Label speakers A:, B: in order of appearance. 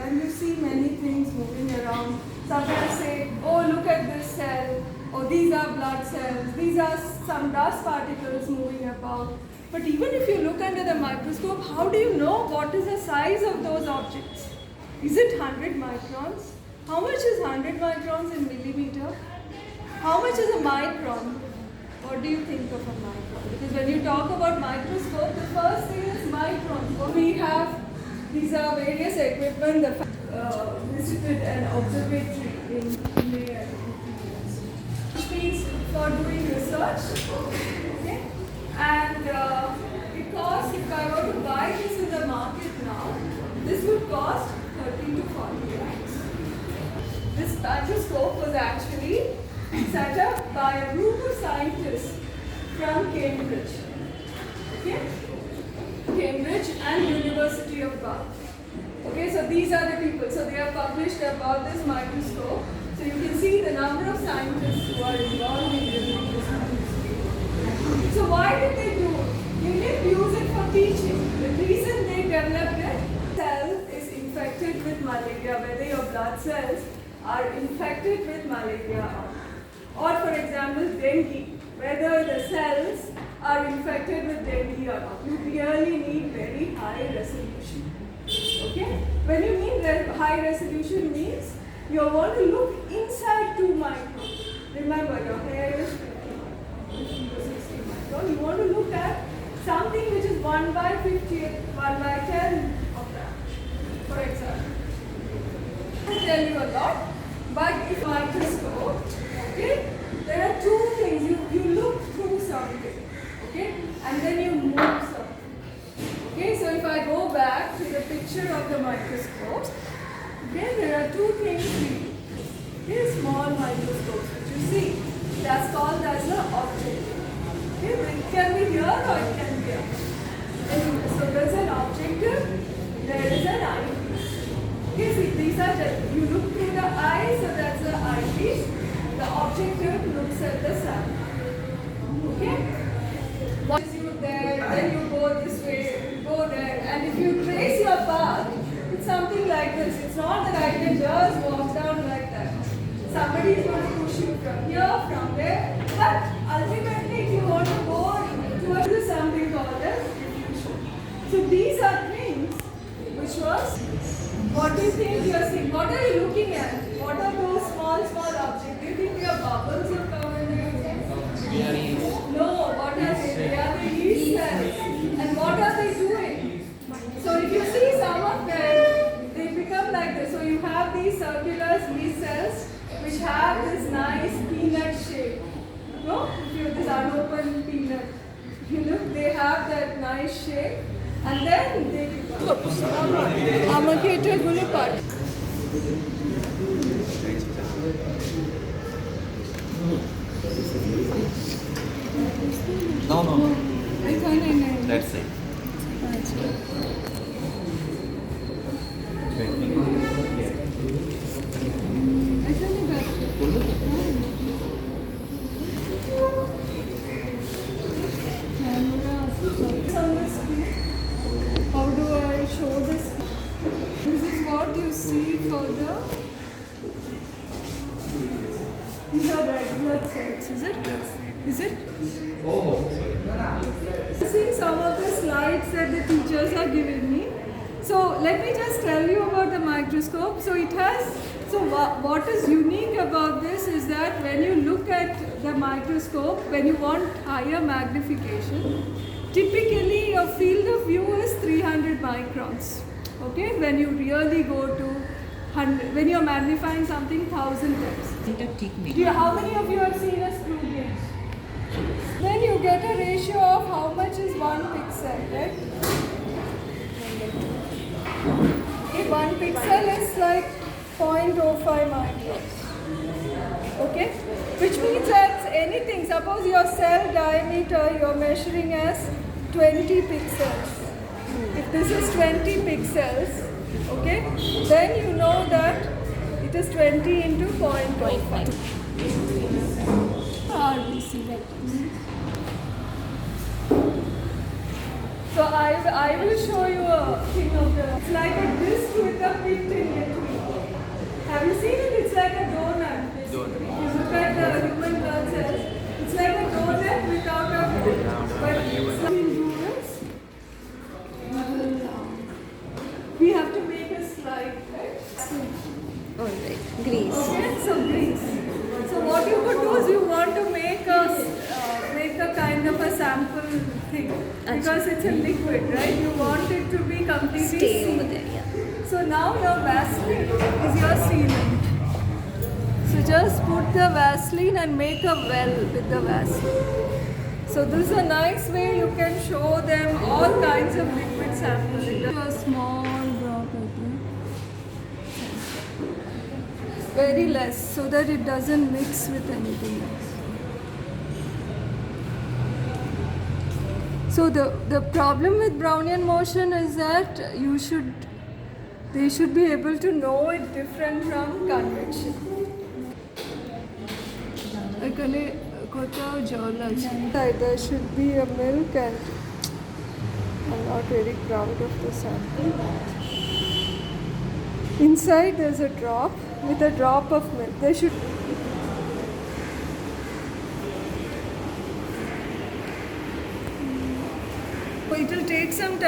A: and you see many things moving around. Sometimes say, oh, look at this cell, or these are blood cells, these are some dust particles moving about. But even if you look under the microscope, how do you know what is the size of those objects? Is it 100 microns? How much is 100 microns in millimeter? How much is a micron? What do you think of a micron? Because when you talk about microscope, the first thing is micron. We have, these are various equipment. The visited an observatory in India, which means for doing research. Okay? And it costs, if I were to buy this in the market now, this would cost 30 to 40 lakhs. This microscope was actually set up by a group of scientists from Cambridge. Okay? Cambridge and University of Bath. Okay, so these are the people. So they have published about this microscope. So you can see the number of scientists who are involved in building this microscope. So why did they do it? You didn't use it for teaching. The reason they developed it, cell is infected with malaria, whether your blood cells are infected with malaria or for example dengue, whether the cells are infected with dengue or not. You really need very high resolution. Okay? When you mean high resolution means you want to look inside 2 microns. Remember, your hair is 50 microns. You want to look at something which is 1 by 50, 1 by 10 of that, for example. I tell you a lot, but if microscope, okay, there are 2 things. You look through something, okay, and then you move something. Okay, so if I go back to the picture of the microscope, okay, there are 2 things here. Okay, small microscopes which you see. That's called as an object. Okay, it can be here or it can be here. Anyway, so there's an objective, there is an eyepiece. Okay, see, these are just, you look through the eye, so that's the eyepiece. The objective looks at the sun. Okay? Once you there, then you go this way, you go there, and if you trace your path, it's something like this. It's not that I can just walk down like that. Somebody is going to push you from here, from there, but ultimately if you want to go towards something called as diffusion. So these are things which was, what do you think you are seeing? What are you looking at? What are those small objects? Do you think they are bubbles of carbon dioxide? No, what are they? They are the yeast cells. And what are they doing? So if you see some of them, they become like this. So you have these circular yeast cells which have this nice peanut shape. No? If you have this unopened peanut, you look, they have that nice shape. And then they become আমাকে এগুলো পাঠ
B: No.
A: এখানে নেই
B: That's it.
A: এখানে ব্যাপার How do I show this? This is what you see for the. These are red blood cells, is it?
B: Yes.
A: Is it? See some of the slides that the teachers are giving me. So let me just tell you about the microscope. So it has. So what is unique about this is that when you look at the microscope, when you want higher magnification, typically your field of view is 300 microns. Okay, when you really go to 100, when you are magnifying something 1000 times. How many of you have seen a screw gauge? Then you get a ratio of how much is 1 pixel, right? Okay, 1 pixel is like 0.05 microns. Okay, which means that anything, suppose your cell diameter you're measuring as 20 pixels. If this is 20 pixels, okay, then you know that it is 20 into 0.05. So I will show you a thing of the, it's like a disc with a pit in it.
B: Grease.
A: Okay, so grease. So what you could do is you want to make a kind of a sample thing because it's a liquid, right? You want it to be completely
B: Stay over
A: sealed.
B: there, yeah.
A: So now your Vaseline is your sealant. So just put the Vaseline and make a well with the Vaseline. So this is a nice way you can show them all kinds of liquid samples. A small drop like that. Very less so that it doesn't mix with anything else. So the problem with Brownian motion is that they should be able to know it different from convection. There should be a milk and I'm not very proud of the sample. Inside there's a drop with a drop of milk. There should it will take some time.